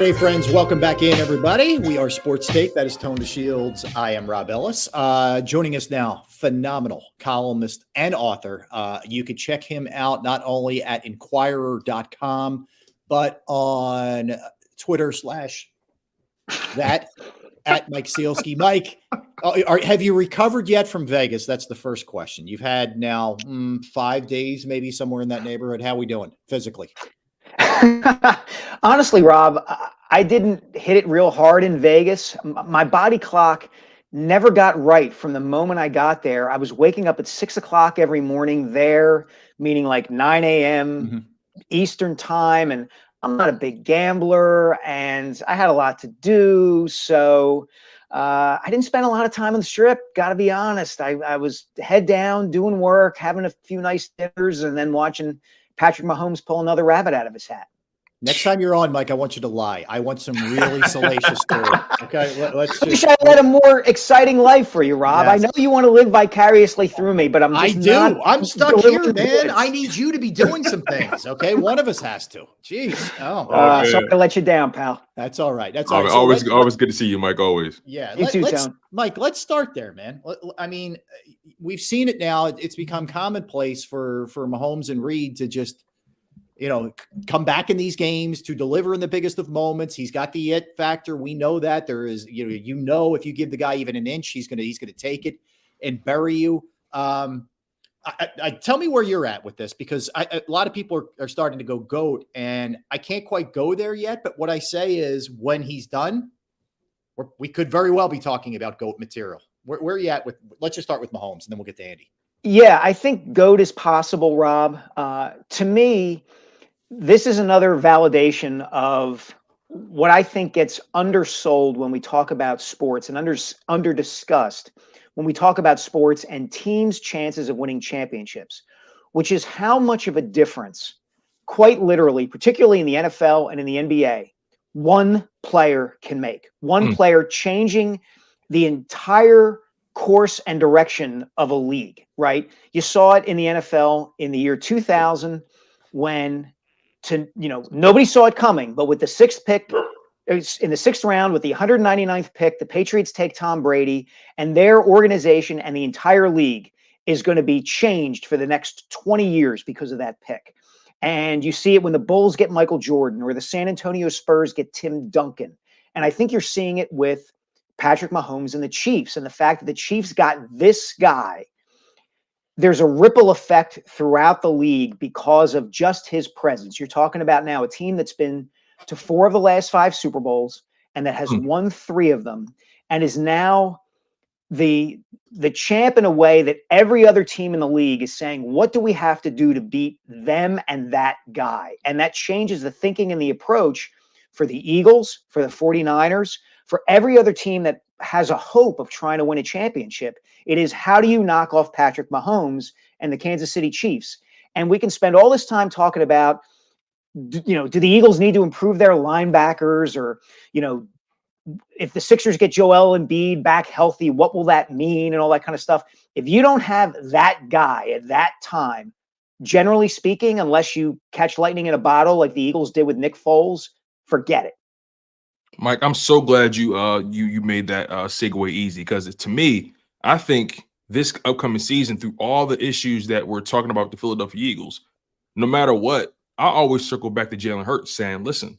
Hey friends, welcome back in, everybody. We are Sports Take. That is Tone the Shields. I am Rob Ellis. Joining us now, phenomenal columnist and author. You can check him out not only at Inquirer.com, but on Twitter / that at Mike Sielski. Mike, have you recovered yet from Vegas? That's the first question. You've had now 5 days, maybe somewhere in that neighborhood. How are we doing physically? Honestly, Rob, I didn't hit it real hard in Vegas. My body clock never got right from the moment I got there. I was waking up at 6 o'clock every morning there, meaning like 9 a.m. Eastern time. And I'm not a big gambler and I had a lot to do. So I didn't spend a lot of time on the strip. Got to be honest. I was head down, doing work, having a few nice dinners, and then watching Patrick Mahomes pull another rabbit out of his hat. Next time you're on, Mike, I want you to lie. I want some really salacious story. Okay, let's just. I wish I led a more exciting life for you, Rob. Yes. I know you want to live vicariously through me, but I'm just I'm stuck here, man. I need you to be doing some things. Okay, one of us has to. Jeez. Sorry to let you down, pal. That's all right. That's all right. Always good to see you, Mike. Always. Yeah. You too, Tone. Mike, let's start there, man. I mean, we've seen it now. It's become commonplace for Mahomes and Reed to just, come back in these games, to deliver in the biggest of moments. He's got the it factor. We know that there is, if you give the guy even an inch, he's gonna take it and bury you. Tell me where you're at with this, because a lot of people are starting to go GOAT, and I can't quite go there yet. But what I say is, when he's done, we could very well be talking about GOAT material. Where are you at with? Let's just start with Mahomes, and then we'll get to Andy. Yeah, I think GOAT is possible, Rob. To me, this is another validation of what I think gets undersold when we talk about sports, and under-discussed when we talk about sports and teams' chances of winning championships, which is how much of a difference, quite literally, particularly in the NFL and in the NBA, one player can make. One player changing the entire course and direction of a league, right? You saw it in the NFL in the year 2000 when nobody saw it coming, but with the sixth pick in the sixth round, with the 199th pick, the Patriots take Tom Brady, and their organization and the entire league is going to be changed for the next 20 years because of that pick. And you see it when the Bulls get Michael Jordan, or the San Antonio Spurs get Tim Duncan. And I think you're seeing it with Patrick Mahomes and the Chiefs, and the fact that the Chiefs got this guy. There's a ripple effect throughout the league because of just his presence. You're talking about now a team that's been to 4 of the last 5 Super Bowls and that has won 3 of them, and is now the champ in a way that every other team in the league is saying, what do we have to do to beat them and that guy? And that changes the thinking and the approach for the Eagles, for the 49ers, for every other team that has a hope of trying to win a championship. It is, how do you knock off Patrick Mahomes and the Kansas City Chiefs? And we can spend all this time talking about, do the Eagles need to improve their linebackers? Or, if the Sixers get Joel Embiid back healthy, what will that mean? And all that kind of stuff. If you don't have that guy at that time, generally speaking, unless you catch lightning in a bottle like the Eagles did with Nick Foles, forget it. Mike, I'm so glad you made that segue easy, because to me, I think this upcoming season, through all the issues that we're talking about with the Philadelphia Eagles, no matter what, I always circle back to Jalen Hurts, saying, listen,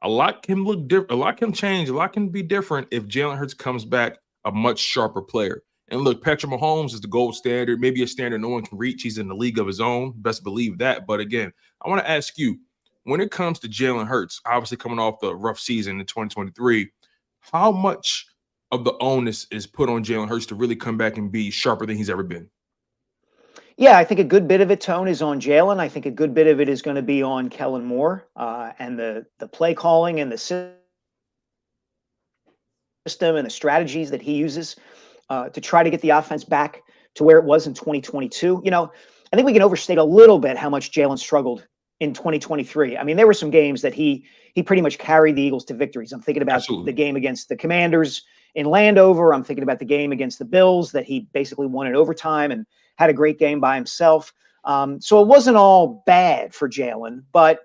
a lot can look different, a lot can change, a lot can be different if Jalen Hurts comes back a much sharper player. And look, Patrick Mahomes is the gold standard, maybe a standard no one can reach. He's in the league of his own. Best believe that. But again, I want to ask you, when it comes to Jalen Hurts, obviously coming off the rough season in 2023, how much of the onus is put on Jalen Hurts to really come back and be sharper than he's ever been? Yeah, I think a good bit of it, Tone, is on Jalen. I think a good bit of it is going to be on Kellen Moore and the play calling and the system and the strategies that he uses to try to get the offense back to where it was in 2022. I think we can overstate a little bit how much Jalen struggled in 2023. I mean, there were some games that he pretty much carried the Eagles to victories. I'm thinking about the game against the Commanders in Landover. I'm thinking about the game against the Bills that he basically won in overtime and had a great game by himself. So it wasn't all bad for Jalen, but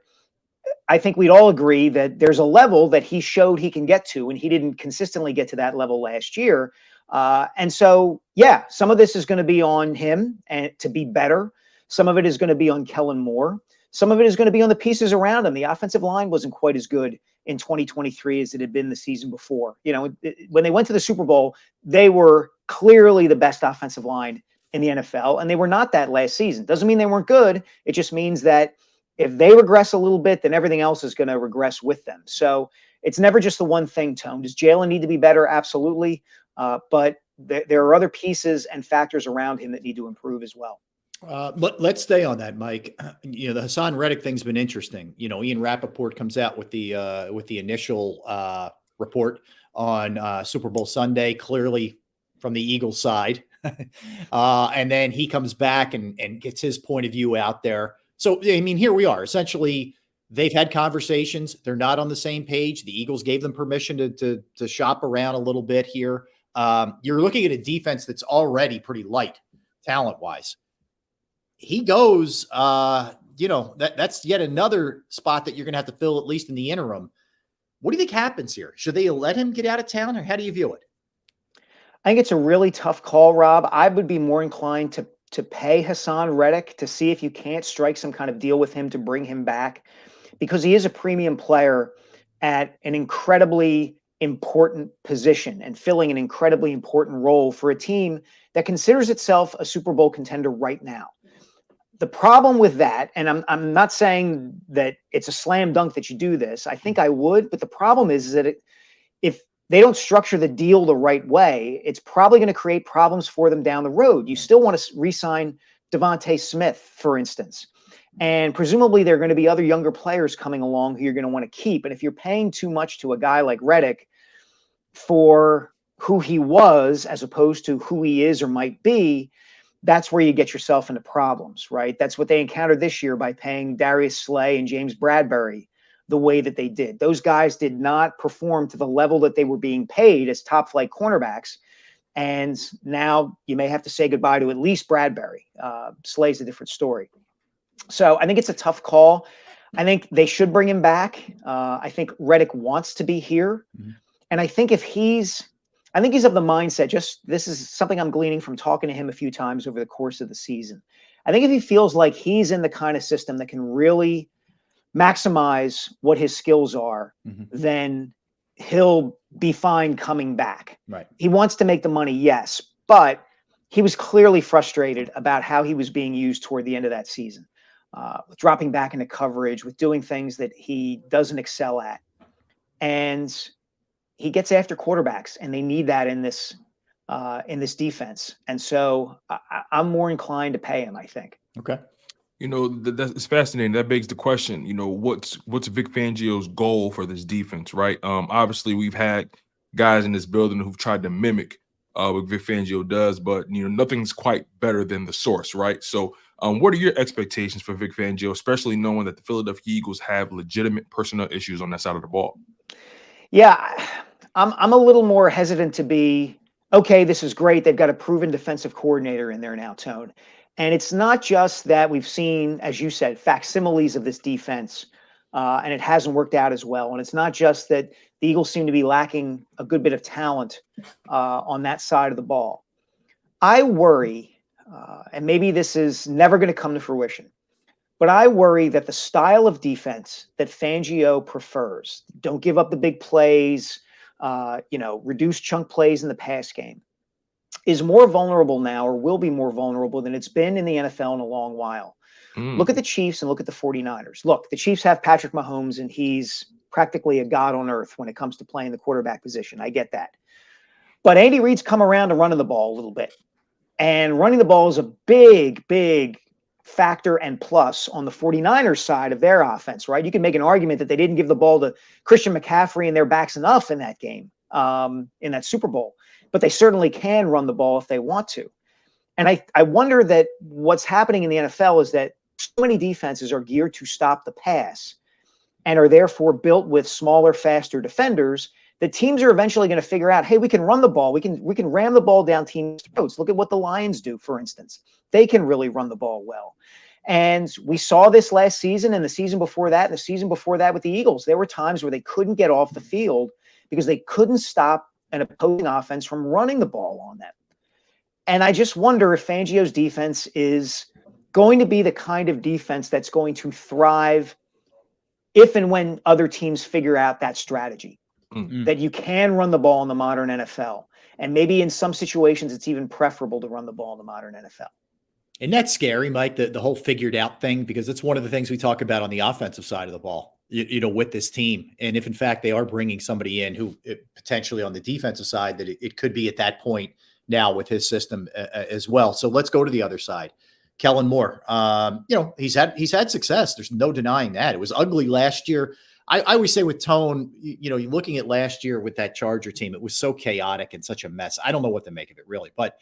I think we'd all agree that there's a level that he showed he can get to, and he didn't consistently get to that level last year. And so, yeah, some of this is going to be on him and to be better. Some of it is going to be on Kellen Moore. Some of it is going to be on the pieces around him. The offensive line wasn't quite as good in 2023 as it had been the season before. You know, when they went to the Super Bowl, they were clearly the best offensive line in the NFL, and they were not that last season. Doesn't mean they weren't good. It just means that if they regress a little bit, then everything else is going to regress with them. So it's never just the one thing, Tone. Does Jalen need to be better? Absolutely. But there are other pieces and factors around him that need to improve as well. Let's stay on that, Mike. You know, the Haason Reddick thing's been interesting. You know, Ian Rappaport comes out with the initial report on Super Bowl Sunday, clearly from the Eagles side. And then he comes back and gets his point of view out there. So, I mean, here we are. Essentially, they've had conversations. They're not on the same page. The Eagles gave them permission to shop around a little bit here. You're looking at a defense that's already pretty light, talent-wise. He goes, you know, that's yet another spot that you're going to have to fill, at least in the interim. What do you think happens here? Should they let him get out of town, or how do you view it? I think it's a really tough call, Rob. I would be more inclined to pay Haason Reddick to see if you can't strike some kind of deal with him to bring him back, because he is a premium player at an incredibly important position and filling an incredibly important role for a team that considers itself a Super Bowl contender right now. The problem with that, and I'm not saying that it's a slam dunk that you do this. I think I would, but the problem is that if they don't structure the deal the right way, it's probably going to create problems for them down the road. You still want to re-sign Devontae Smith, for instance. And presumably there are going to be other younger players coming along who you're going to want to keep. And if you're paying too much to a guy like Reddick for who he was as opposed to who he is or might be, that's where you get yourself into problems, right? That's what they encountered this year by paying Darius Slay and James Bradbury the way that they did. Those guys did not perform to the level that they were being paid as top flight cornerbacks. And now you may have to say goodbye to at least Bradbury. Slay's a different story. So I think it's a tough call. I think they should bring him back. I think Reddick wants to be here. Mm-hmm. And I think he's of the mindset, this is something I'm gleaning from talking to him a few times over the course of the season. I think if he feels like he's in the kind of system that can really maximize what his skills are, mm-hmm. then he'll be fine coming back. Right. He wants to make the money, yes, but he was clearly frustrated about how he was being used toward the end of that season, with dropping back into coverage, with doing things that he doesn't excel at. And he gets after quarterbacks, and they need that in this defense. And so I'm more inclined to pay him, I think. Okay. You know, that's fascinating. That begs the question, you know, what's Vic Fangio's goal for this defense, right? Obviously, we've had guys in this building who've tried to mimic what Vic Fangio does, but, you know, nothing's quite better than the source, right? So what are your expectations for Vic Fangio, especially knowing that the Philadelphia Eagles have legitimate personnel issues on that side of the ball? Yeah, I'm a little more hesitant to be, okay, this is great. They've got a proven defensive coordinator in there now, Tone. And it's not just that we've seen, as you said, facsimiles of this defense, and it hasn't worked out as well. And it's not just that the Eagles seem to be lacking a good bit of talent on that side of the ball. I worry, and maybe this is never going to come to fruition, but I worry that the style of defense that Fangio prefers, don't give up the big plays, reduce chunk plays in the pass game, is more vulnerable now, or will be more vulnerable than it's been in the NFL in a long while. Look at the Chiefs and look at the 49ers. Look, the Chiefs have Patrick Mahomes, and he's practically a god on earth when it comes to playing the quarterback position. I get that. But Andy Reid's come around to running the ball a little bit. And running the ball is a big, big factor and plus on the 49ers side of their offense, right? You can make an argument that they didn't give the ball to Christian McCaffrey and their backs enough in that game, in that Super Bowl. But they certainly can run the ball if they want to. And I wonder that what's happening in the NFL is that so many defenses are geared to stop the pass and are therefore built with smaller, faster defenders, that teams are eventually going to figure out, hey, we can run the ball. We can ram the ball down teams' throats. Look at what the Lions do, for instance. They can really run the ball well. And we saw this last season and the season before that and the season before that with the Eagles. There were times where they couldn't get off the field because they couldn't stop an opposing offense from running the ball on them. And I just wonder if Fangio's defense is going to be the kind of defense that's going to thrive if and when other teams figure out that strategy, that you can run the ball in the modern NFL. And maybe in some situations, it's even preferable to run the ball in the modern NFL. And that's scary, Mike, the whole figured out thing, because it's one of the things we talk about on the offensive side of the ball, with this team. And if in fact they are bringing somebody in who potentially on the defensive side, that it could be at that point now with his system as well. So let's go to the other side. Kellen Moore, he's had success. There's no denying that. It was ugly last year. I always say with Tone, looking at last year with that Charger team, it was so chaotic and such a mess. I don't know what to make of it really, but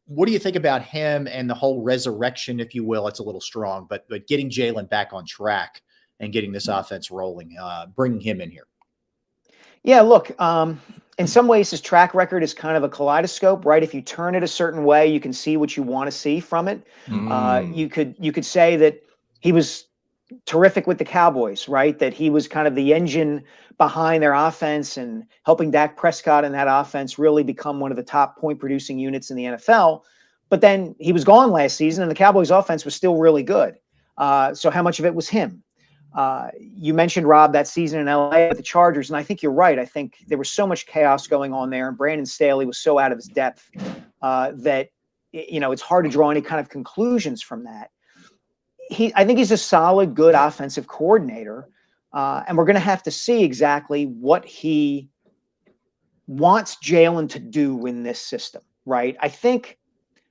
what do you think about him and the whole resurrection, if you will? It's a little strong, but getting Jalen back on track and getting this offense rolling, bringing him in here. Yeah, look, in some ways his track record is kind of a kaleidoscope, right? If you turn it a certain way, you can see what you want to see from it. You could say that he was terrific with the Cowboys, right? That he was kind of the engine behind their offense and helping Dak Prescott and that offense really become one of the top point producing units in the NFL. But then he was gone last season and the Cowboys offense was still really good. So how much of it was him? You mentioned, Rob, that season in LA with the Chargers, and I think you're right. I think there was so much chaos going on there, and Brandon Staley was so out of his depth that it's hard to draw any kind of conclusions from that. I think he's a solid, good offensive coordinator, and we're going to have to see exactly what he wants Jalen to do in this system, right? I think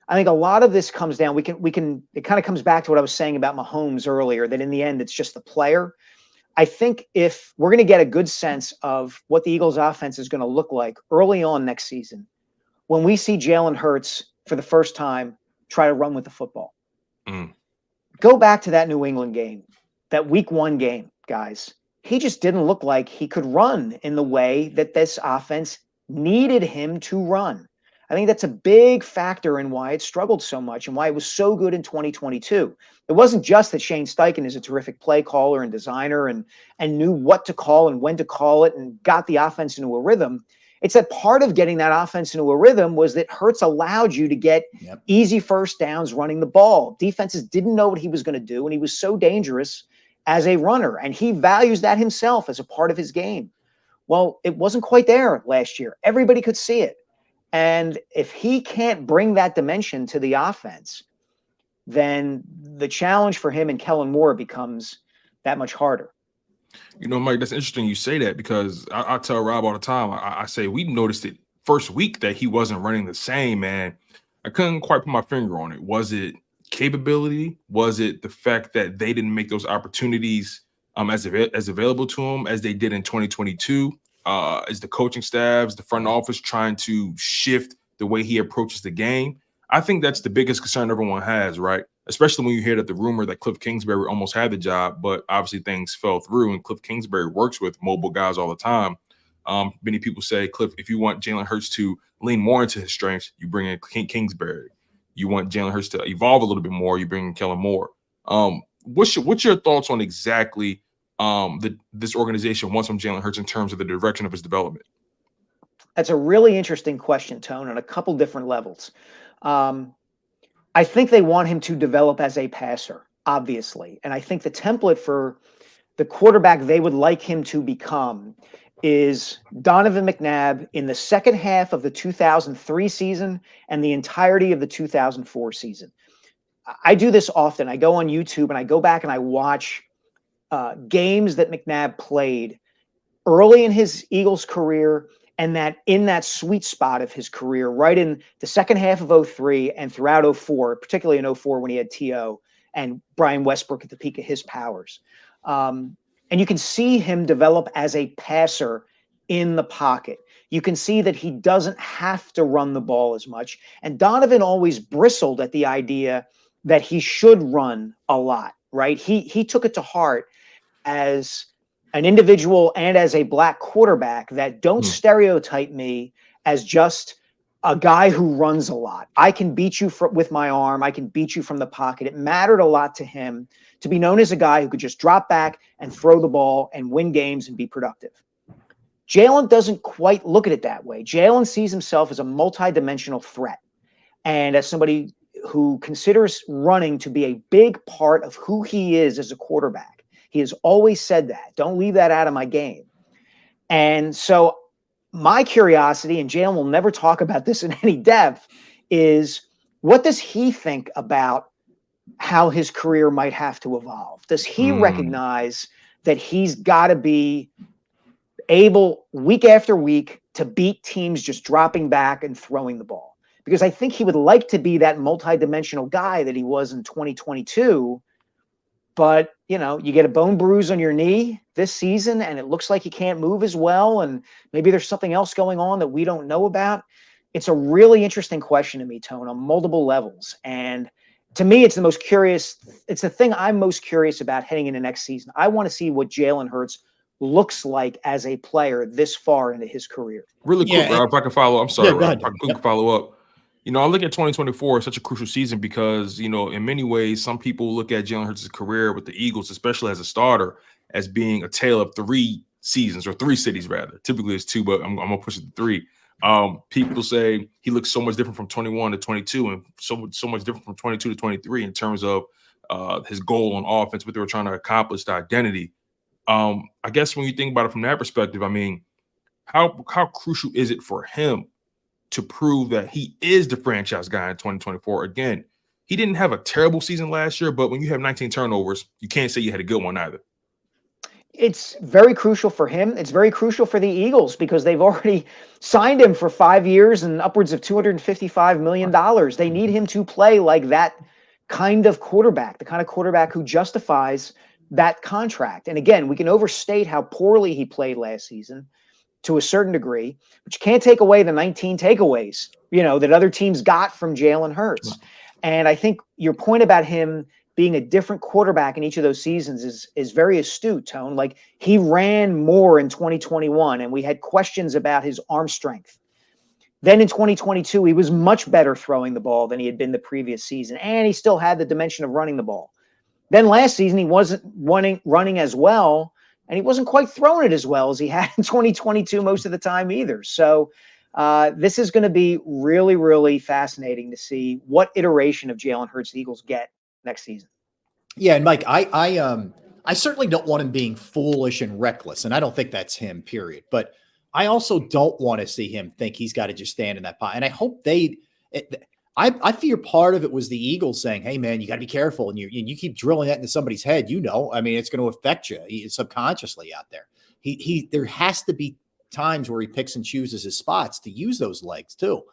a lot of this comes down. It kind of comes back to what I was saying about Mahomes earlier, that in the end, it's just the player. I think if we're going to get a good sense of what the Eagles offense is going to look like early on next season, when we see Jalen Hurts for the first time try to run with the football, go back to that New England game, that week 1 game, guys. He just didn't look like he could run in the way that this offense needed him to run. I think that's a big factor in why it struggled so much and why it was so good in 2022. It wasn't just that Shane Steichen is a terrific play caller and designer and knew what to call and when to call it and got the offense into a rhythm. It's that part of getting that offense into a rhythm was that Hurts allowed you to get easy first downs running the ball. Defenses didn't know what he was going to do, and he was so dangerous as a runner, and he values that himself as a part of his game. Well, it wasn't quite there last year. Everybody could see it. And if he can't bring that dimension to the offense, then the challenge for him and Kellen Moore becomes that much harder. Mike, that's interesting you say that, because I tell Rob all the time, I say we noticed it first week that he wasn't running the same, man. I couldn't quite put my finger on it. Was it capability? Was it the fact that they didn't make those opportunities as available to him as they did in 2022? Is the coaching staffs, the front office trying to shift the way he approaches the game? I think that's the biggest concern everyone has, right? Especially when you hear that the rumor that Cliff Kingsbury almost had the job, but obviously things fell through, and Cliff Kingsbury works with mobile guys all the time. Many people say, Cliff, if you want Jalen Hurts to lean more into his strengths, you bring in Kingsbury. You want Jalen Hurts to evolve a little bit more, you bring in Kellen Moore. What's your thoughts on exactly this organization wants from Jalen Hurts in terms of the direction of his development? That's a really interesting question, Tone, on a couple different levels. I think they want him to develop as a passer, obviously. And I think the template for the quarterback they would like him to become is Donovan McNabb in the second half of the 2003 season and the entirety of the 2004 season. I do this often. I go on YouTube and I go back and I watch games that McNabb played early in his Eagles career, and that in that sweet spot of his career, right in the second half of 03 and throughout 04, particularly in 04 when he had T.O. and Brian Westbrook at the peak of his powers. And you can see him develop as a passer in the pocket. You can see that he doesn't have to run the ball as much. And Donovan always bristled at the idea that he should run a lot, right? He took it to heart as an individual and as a black quarterback that don't stereotype me as just a guy who runs a lot. I can beat you with my arm. I can beat you from the pocket. It mattered a lot to him to be known as a guy who could just drop back and throw the ball and win games and be productive. Jalen doesn't quite look at it that way. Jalen sees himself as a multidimensional threat and as somebody who considers running to be a big part of who he is as a quarterback. He has always said that. Don't leave that out of my game. And so my curiosity, and Jalen will never talk about this in any depth, is what does he think about how his career might have to evolve? Does he recognize that he's got to be able week after week to beat teams just dropping back and throwing the ball? Because I think he would like to be that multidimensional guy that he was in 2022. But, you know, you get a bone bruise on your knee this season and it looks like you can't move as well. And maybe there's something else going on that we don't know about. It's a really interesting question to me, Tone, on multiple levels. And to me, it's the most curious. It's the thing I'm most curious about heading into next season. I want to see what Jalen Hurts looks like as a player this far into his career. Really quick, Rob, if I can follow up. I'm sorry, Rob, if I can quick follow up. You know, I look at 2024 as such a crucial season because, you know, in many ways, some people look at Jalen Hurts' career with the Eagles, especially as a starter, as being a tale of 3 seasons, or 3 cities, rather. Typically it's 2, but I'm going to push it to 3. People say he looks so much different from 21 to 22 and so much different from 22 to 23 in terms of his goal on offense, what they were trying to accomplish, the identity. I guess when you think about it from that perspective, I mean, how crucial is it for him to prove that he is the franchise guy in 2024? Again, he didn't have a terrible season last year, but when you have 19 turnovers, you can't say you had a good one either. It's very crucial for him. It's very crucial for the Eagles because they've already signed him for 5 years and upwards of $255 million. They need him to play like that kind of quarterback, the kind of quarterback who justifies that contract. And again, we can overstate how poorly he played last season to a certain degree, but you can't take away the 19 takeaways, you know, that other teams got from Jalen Hurts. And I think your point about him being a different quarterback in each of those seasons is very astute, Tone. Like, he ran more in 2021 and we had questions about his arm strength. Then in 2022, he was much better throwing the ball than he had been the previous season. And he still had the dimension of running the ball. Then last season, he wasn't running as well. And he wasn't quite throwing it as well as he had in 2022 most of the time either. So this is going to be really, really fascinating to see what iteration of Jalen Hurts the Eagles get next season. Yeah, and Mike, I certainly don't want him being foolish and reckless, and I don't think that's him, period. But I also don't want to see him think he's got to just stand in that pot. And I hope I fear part of it was the Eagles saying, hey, man, you got to be careful. And you keep drilling that into somebody's head, you know, I mean, it's going to affect you subconsciously out there. There has to be times where he picks and chooses his spots to use those legs too.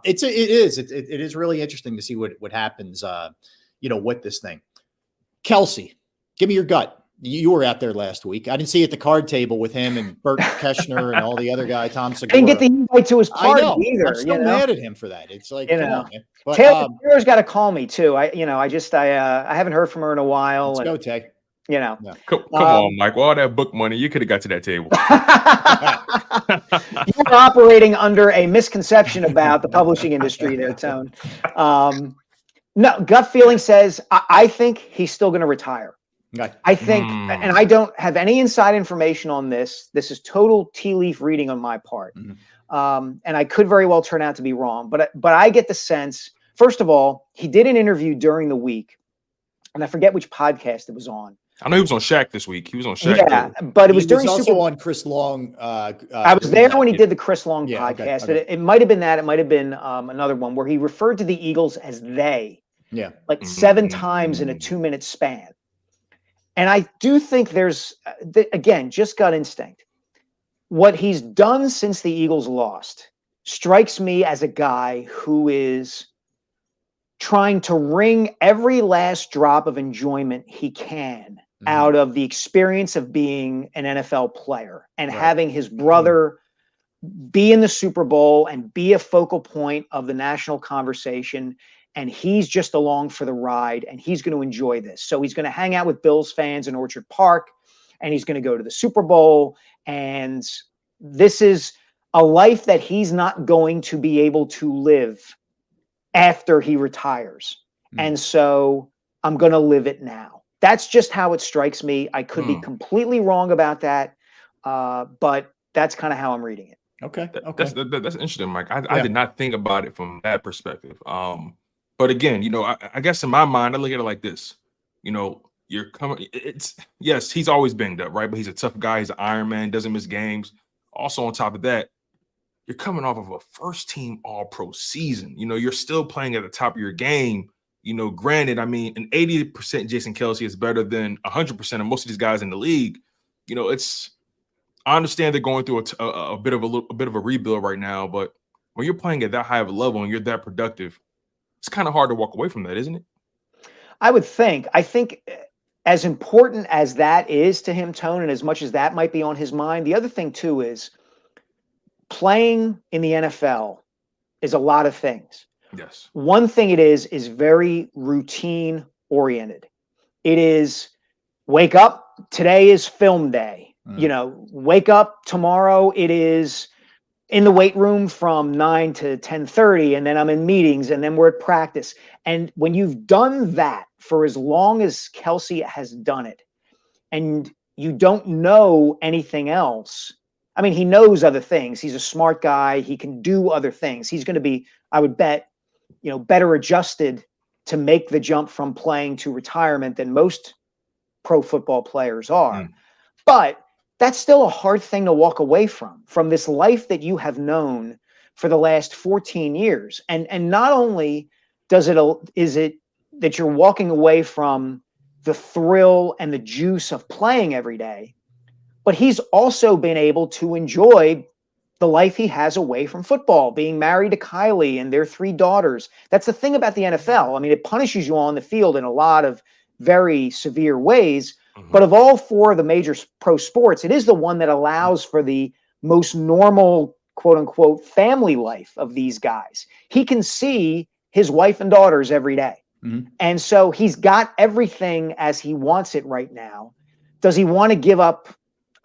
It is really interesting to see what happens, you know, with this thing. Kelsey, give me your gut. You were out there last week. I didn't see you at the card table with him and Bert Keshner and all the the guy, Tom Segura. I didn't get the invite to his party either. I'm still mad at him for that. It's like, you know, on, man. But, Taylor's got to call me too. I haven't heard from her in a while. Let's go, Tay. You know, come on, Mike. All that book money, you could have got to that table. You're operating under a misconception about the publishing industry there, Tone. No, gut feeling says I think he's still going to retire. Okay. I think, and I don't have any inside information on this. This is total tea leaf reading on my part. And I could very well turn out to be wrong. But I get the sense, first of all, he did an interview during the week, and I forget which podcast it was on. I know he was on Shaq this week. He was on Shaq. Yeah, but it was during also on Chris Long. I was there when he did the Chris Long podcast. Okay. But it might have been that. It might have been another one where he referred to the Eagles as they. Yeah. Like 7 times in a 2-minute span. And I do think there's, again, just gut instinct. What he's done since the Eagles lost strikes me as a guy who is trying to wring every last drop of enjoyment he can out of the experience of being an NFL player and having his brother be in the Super Bowl and be a focal point of the national conversation. And he's just along for the ride, and he's going to enjoy this. So he's going to hang out with Bills fans in Orchard Park, and he's going to go to the Super Bowl. And this is a life that he's not going to be able to live after he retires. And so I'm going to live it now. That's just how it strikes me. I could be completely wrong about that, but that's kind of how I'm reading it. Okay. That's interesting, Mike. I did not think about it from that perspective. But again, you know, I guess in my mind, I look at it like this. You know, you're coming. Yes, he's always banged up, right? But he's a tough guy. He's an Iron Man. Doesn't miss games. Also, on top of that, you're coming off of a first-team All-Pro season. You know, you're still playing at the top of your game. You know, granted, I mean, an 80% Jason Kelce is better than 100% of most of these guys in the league. You know, I understand they're going through a bit of a rebuild right now, but when you're playing at that high of a level and you're that productive, it's kind of hard to walk away from that, isn't it? I would think. I think as important as that is to him, Tone, and as much as that might be on his mind, the other thing too is playing in the NFL is a lot of things. Yes. One thing it is very routine oriented. It is wake up, today is film day. You know, wake up tomorrow, it is in the weight room from 9 to 10:30, and then I'm in meetings, and then we're at practice. And when you've done that for as long as Kelce has done it, and you don't know anything else, I mean, he knows other things. He's a smart guy. He can do other things. He's going to be, I would bet, you know, better adjusted to make the jump from playing to retirement than most pro football players are. But that's still a hard thing to walk away from this life that you have known for the last 14 years. And not only is it that you're walking away from the thrill and the juice of playing every day, but he's also been able to enjoy the life he has away from football, being married to Kylie and their 3 daughters. That's the thing about the NFL. I mean, it punishes you on the field in a lot of very severe ways. But of all 4 of the major pro sports, it is the one that allows for the most normal, quote unquote, family life of these guys. He can see his wife and daughters every day. And so he's got everything as he wants it right now. Does he want to give up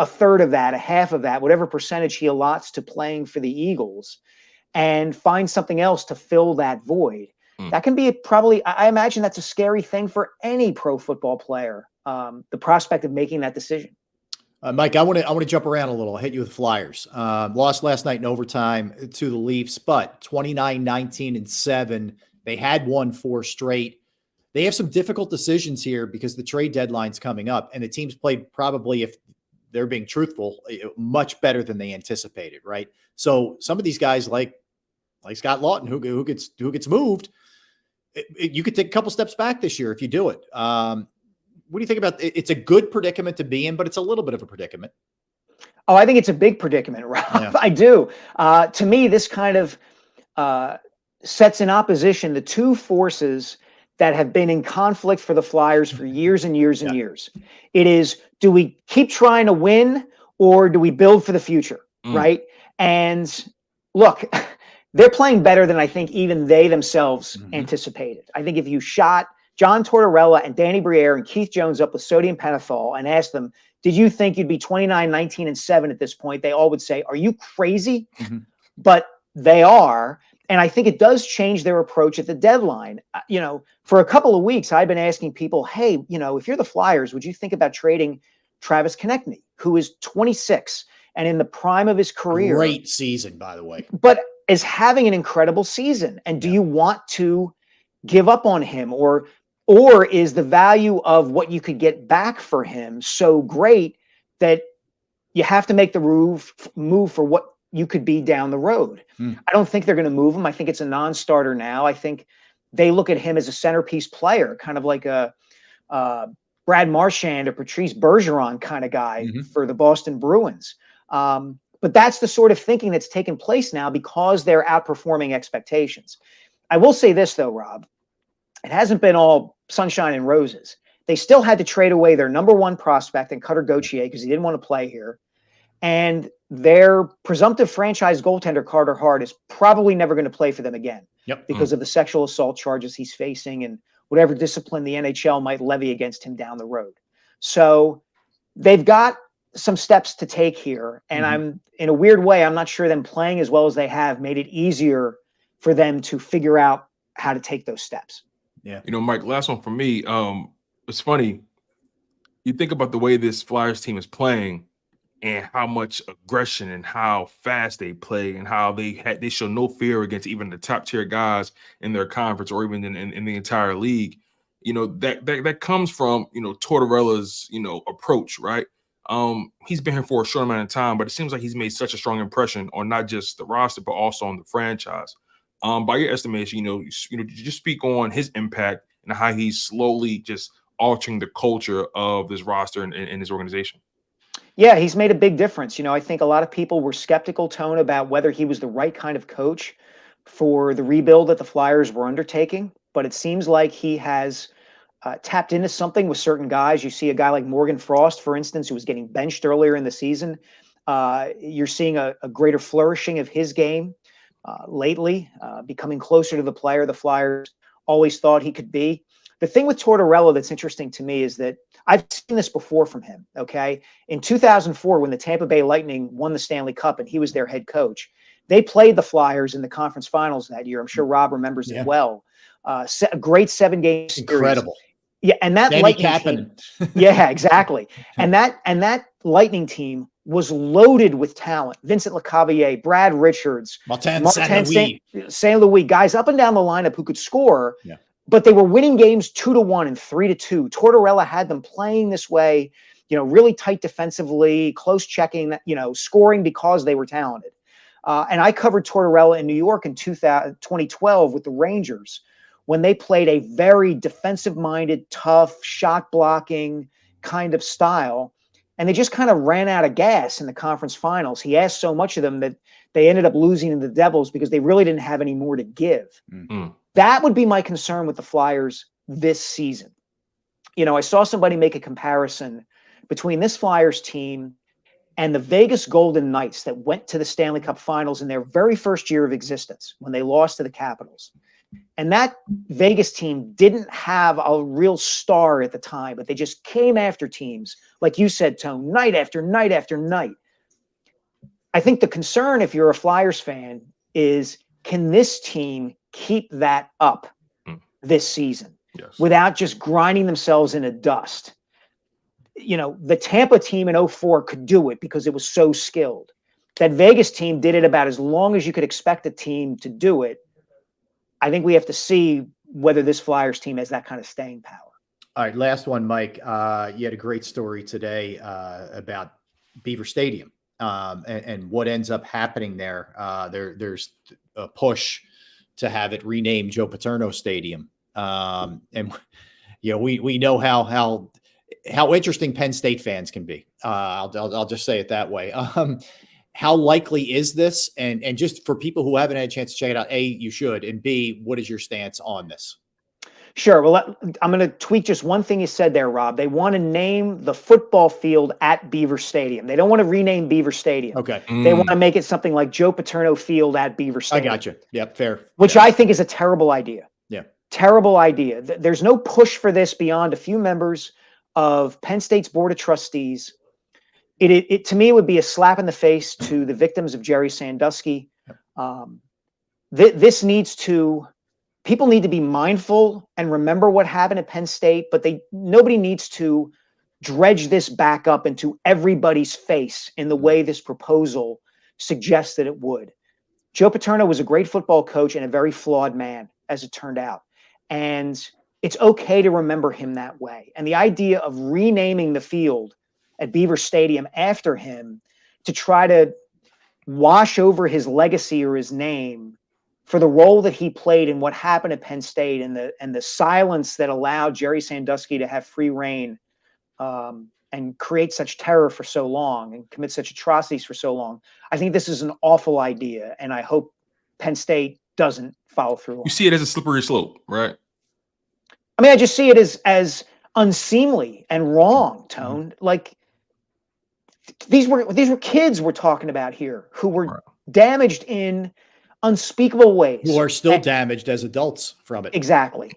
a third of that, a half of that, whatever percentage he allots to playing for the Eagles, and find something else to fill that void? That can be probably, I imagine that's a scary thing for any pro football player. The prospect of making that decision. Mike, I want to jump around a little. I'll hit you with Flyers. Lost last night in overtime to the Leafs, but 29-19-7. They had won 4 straight. They have some difficult decisions here because the trade deadline's coming up, and the team's played probably, if they're being truthful, much better than they anticipated, right? So some of these guys like Scott Lawton, who gets moved, you could take a couple steps back this year if you do it. What do you think about it? It's a good predicament to be in, but it's a little bit of a predicament. Oh, I think it's a big predicament, Rob. Yeah. I do. To me, this kind of sets in opposition the 2 forces that have been in conflict for the Flyers for years and years and years. It is, do we keep trying to win or do we build for the future, right? And look, they're playing better than I think even they themselves anticipated. I think if you shot John Tortorella and Danny Briere and Keith Jones up with sodium pentothal and asked them, did you think you'd be 29-19-7 at this point? They all would say, are you crazy? But they are. And I think it does change their approach at the deadline. You know, for a couple of weeks, I've been asking people, hey, you know, if you're the Flyers, would you think about trading Travis Konechny, who is 26 and in the prime of his career? Great season, by the way. But is having an incredible season. And do you want to give up on him, or is the value of what you could get back for him so great that you have to make the move for what you could be down the road? I don't think they're going to move him. I think it's a non-starter now. I think they look at him as a centerpiece player, kind of like a Brad Marchand or Patrice Bergeron kind of guy for the Boston Bruins. But that's the sort of thinking that's taken place now because they're outperforming expectations. I will say this, though, Rob. It hasn't been all sunshine and roses. They still had to trade away their number 1 prospect in Cutter Gauthier because he didn't want to play here. And their presumptive franchise goaltender, Carter Hart, is probably never going to play for them again because of the sexual assault charges he's facing and whatever discipline the NHL might levy against him down the road. So they've got some steps to take here. And I'm, in a weird way, I'm not sure them playing as well as they have made it easier for them to figure out how to take those steps. Yeah. You know, Mike, last one for me. It's funny. You think about the way this Flyers team is playing and how much aggression and how fast they play and how they show no fear against even the top tier guys in their conference or even in the entire league. You know, that comes from, you know, Tortorella's, you know, approach, right? He's been here for a short amount of time, but it seems like he's made such a strong impression on not just the roster, but also on the franchise. By your estimation, you know, just speak on his impact and how he's slowly just altering the culture of this roster and his organization. Yeah, he's made a big difference. You know, I think a lot of people were skeptical, Tone, about whether he was the right kind of coach for the rebuild that the Flyers were undertaking. But it seems like he has tapped into something with certain guys. You see a guy like Morgan Frost, for instance, who was getting benched earlier in the season. You're seeing a greater flourishing of his game lately, becoming closer to the player the Flyers always thought he could be. The thing with Tortorella that's interesting to me is that I've seen this before from him, okay? In 2004, when the Tampa Bay Lightning won the Stanley Cup and he was their head coach, they played the Flyers in the conference finals that year. I'm sure Rob remembers it well. A great 7-game series. Incredible. Yeah, and that Lightning team, yeah, exactly. And that Lightning team was loaded with talent. Vincent Lecavalier, Brad Richards, Martin St. Louis, guys up and down the lineup who could score. Yeah. But they were winning games 2-1 and 3-2. Tortorella had them playing this way, you know, really tight defensively, close checking, you know, scoring because they were talented. And I covered Tortorella in New York in 2012 with the Rangers when they played a very defensive-minded, tough, shot blocking kind of style. And they just kind of ran out of gas in the conference finals. He asked so much of them that they ended up losing to the Devils because they really didn't have any more to give. Mm-hmm. That would be my concern with the Flyers this season. You know, I saw somebody make a comparison between this Flyers team and the Vegas Golden Knights that went to the Stanley Cup Finals in their very first year of existence when they lost to the Capitals. And that Vegas team didn't have a real star at the time, but they just came after teams, like you said, Tone, night after night after night. I think the concern, if you're a Flyers fan, is can this team keep that up this season without just grinding themselves into dust? You know, the Tampa team in 2004 could do it because it was so skilled. That Vegas team did it about as long as you could expect a team to do it. I think we have to see whether this Flyers team has that kind of staying power. All right, last one, Mike. You had a great story today about Beaver Stadium and what ends up happening there. There's a push to have it renamed Joe Paterno Stadium. And you know, we know how interesting Penn State fans can be. I'll just say it that way. How likely is this? And just for people who haven't had a chance to check it out, A, you should, and B, what is your stance on this? Sure. Well, I'm going to tweak just one thing you said there, Rob. They want to name the football field at Beaver Stadium. They don't want to rename Beaver Stadium. Okay. They want to make it something like Joe Paterno Field at Beaver Stadium. I got you. Yep, fair. Which I think is a terrible idea. Yeah. Terrible idea. There's no push for this beyond a few members of Penn State's Board of Trustees. It to me, it would be a slap in the face to the victims of Jerry Sandusky. This needs to... People need to be mindful and remember what happened at Penn State, but nobody needs to dredge this back up into everybody's face in the way this proposal suggests that it would. Joe Paterno was a great football coach and a very flawed man, as it turned out. And it's okay to remember him that way. And the idea of renaming the field at Beaver Stadium after him to try to wash over his legacy or his name for the role that he played in what happened at Penn State and the silence that allowed Jerry Sandusky to have free reign and create such terror for so long and commit such atrocities for so long. I think this is an awful idea, and I hope Penn State doesn't follow through. You see it as a slippery slope, right? I mean, I just see it as unseemly and wrong, Tone. Like these were kids we're talking about here who were damaged in unspeakable ways. Who are still damaged as adults from it. Exactly.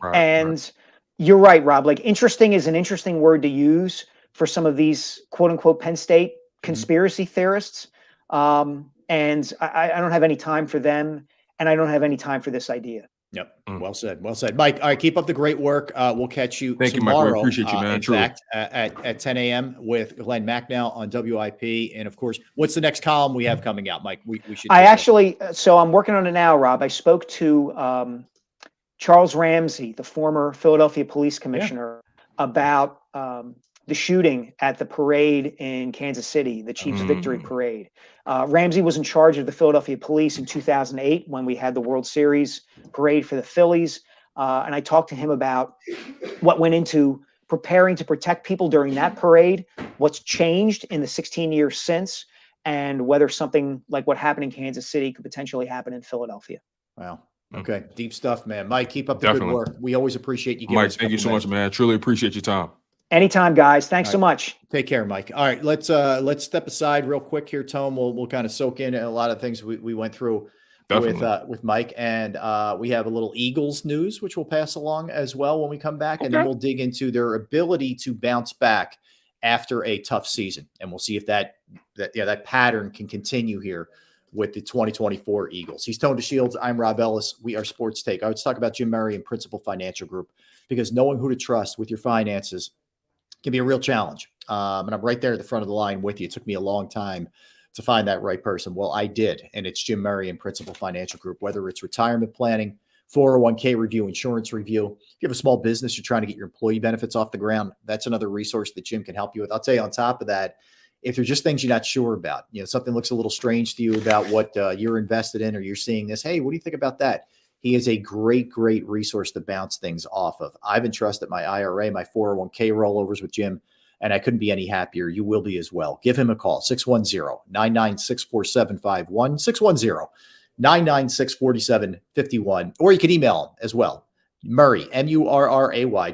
You're right, Rob. Like interesting is an interesting word to use for some of these quote unquote Penn State conspiracy theorists. And I don't have any time for them, and I don't have any time for this idea. Yep. Well said. Well said, Mike. All right. Keep up the great work. We'll catch you Thank tomorrow. You, Mike. We appreciate you, man. In Truly. fact, at 10 a.m. with Glenn Macnow on WIP. And of course, what's the next column we have coming out, Mike? We should. So I'm working on it now, Rob. I spoke to Charles Ramsey, the former Philadelphia police commissioner, about the shooting at the parade in Kansas City, the Chiefs Victory Parade. Ramsey was in charge of the Philadelphia police in 2008 when we had the World Series parade for the Phillies. And I talked to him about what went into preparing to protect people during that parade, what's changed in the 16 years since, and whether something like what happened in Kansas City could potentially happen in Philadelphia. Wow. Okay. Deep stuff, man. Mike, keep up the good work. We always appreciate you. Mike, thank you so much, man. Truly appreciate your time. Anytime, guys. Thanks so much. Take care, Mike. All right, let's step aside real quick here, Tone. We'll kind of soak in a lot of things we went through with Mike, and we have a little Eagles news which we'll pass along as well when we come back, and then we'll dig into their ability to bounce back after a tough season, and we'll see if that pattern can continue here with the 2024 Eagles. He's Tone DeShields. I'm Rob Ellis. We are Sports Take. Let's talk about Jim Murray and Principal Financial Group, because knowing who to trust with your finances can be a real challenge. And I'm right there at the front of the line with you. It took me a long time to find that right person. Well, I did. And it's Jim Murray and Principal Financial Group, whether it's retirement planning, 401k review, insurance review. If you have a small business, you're trying to get your employee benefits off the ground, that's another resource that Jim can help you with. I'll tell you on top of that, if there's just things you're not sure about, something looks a little strange to you about what you're invested in, or you're seeing this, hey, what do you think about that? He is a great, great resource to bounce things off of. I've entrusted my IRA, my 401k rollovers with Jim, and I couldn't be any happier. You will be as well. Give him a call, 610-996-4751, 610-996-4751, or you can email him as well, Murray, Murray,